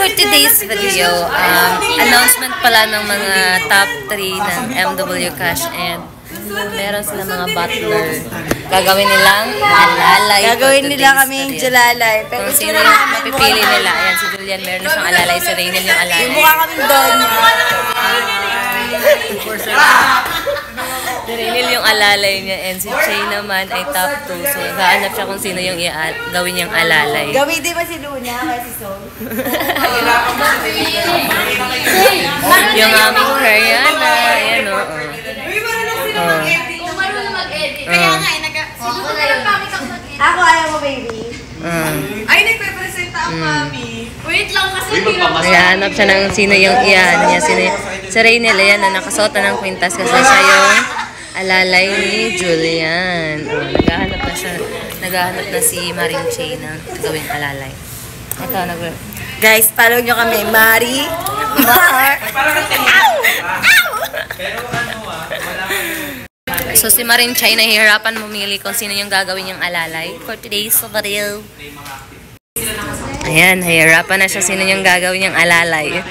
for today's video, announcement pala ng mga top 3 ng MW Cash and meron sila mga butler. Gagawin nilang alalay. Gagawin nila kami jalalay. Kung sino yung mapipili nila. Ayan, si Julian meron na siyang alalay. Si Raynel yung alalay. Yung mukha kami doon. Si Raynel yung alalay niya and si Che naman ay top 2. So, gaanap siya kung sino yung gawin niyang alalay. Gawin din ba si Luna kaya si Sol? Yung aming Kariana. Ayan o. Kaya nga, siguro na lang kami kang mag-edit. Ako ayaw mo, baby. Ay, nagpe-presenta ang mami. Wait lang kasi Naghahanap siya ng sino yung iyan niya. Si Raynel, ayan na nakasuot na ng kwintas kasi siya yung alalay ni Julian. Naghahanap na siya. Naghahanap na si Maring Che na gawing alalay. Ito, Guys, follow nyo kami. Mari. So si Maring Che nahihirapan mamili kung sino yung gagawin yung alalay for today's video. Ayan, nahihirapan na siya sino yung gagawin yung alalay.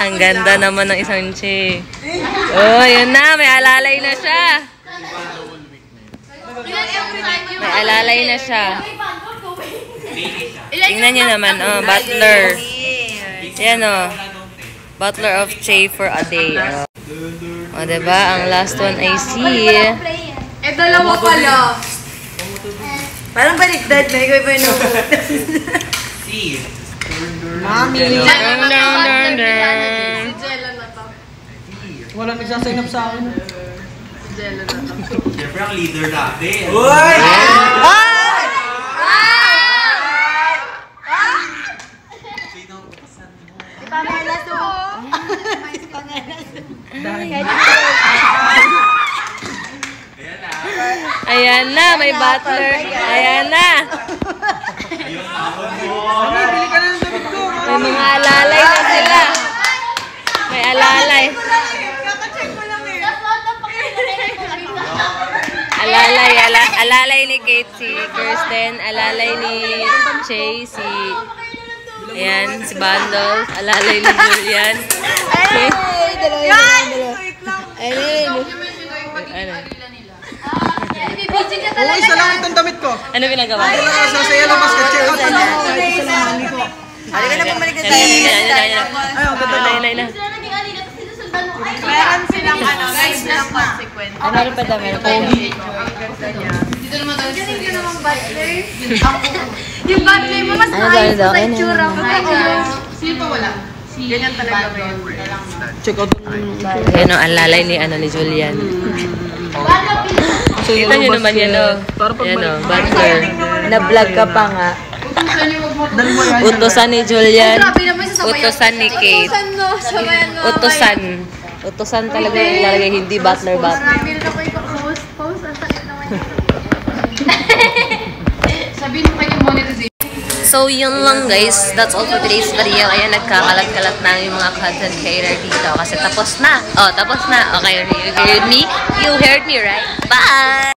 Ang ganda naman ng isang Che. Oh, yun na, may alalay na siya. May alalay na siya. Tingnan niyo naman, oh, butler. Yan oh. Butler of Che for a day. Oh. O, diba? Ang last one ay si... dalawa pala. Parang baliktad. May iba yun. Si Mami. Jella na to. Wala nagsasign up sa akin. Jella na to. Siyempre ang leader natin. Uy! Ayan na, may butler. Ayan na. Bili ka na ng damit ko. May mga alalay na sila. May alalay. Alalay ni Kate, si Kirsten. Alalay ni Che, si... Ayan, si Bundles. Alalay ni Julian. Uy, isa lang itong damit ko. Ano ginagawa? Sasaya lang basket chair. Halika na bumalik na tayo. Ay, ang ganda na. Meron silang guys, silang consequence. Meron pa daw, meron pa daw. Dito naman tayo. Galing ka naman butler. Yung butler mo mas ayos sa itsura mo. Sino pa wala? Ganyan talaga ba yun? Check out. Ayan o, alalay ni Julian. Kita nyo naman yan o. Ayan o, butler. Na-vlog ka pa nga. Utosan ni Julian. Utosan ni Kate. Utosan. Utosan talaga yung ilalagay, hindi butler. Meron ako ipa-post. Ang sakit naman yun. Sabihin mo kayo monetization. So, yun lang guys. That's all for today's video. Ayan, nagkakalat-kalat na yung mga content creator dito. Kasi tapos na. Oh, tapos na. Okay, you heard me? You heard me, right? Bye!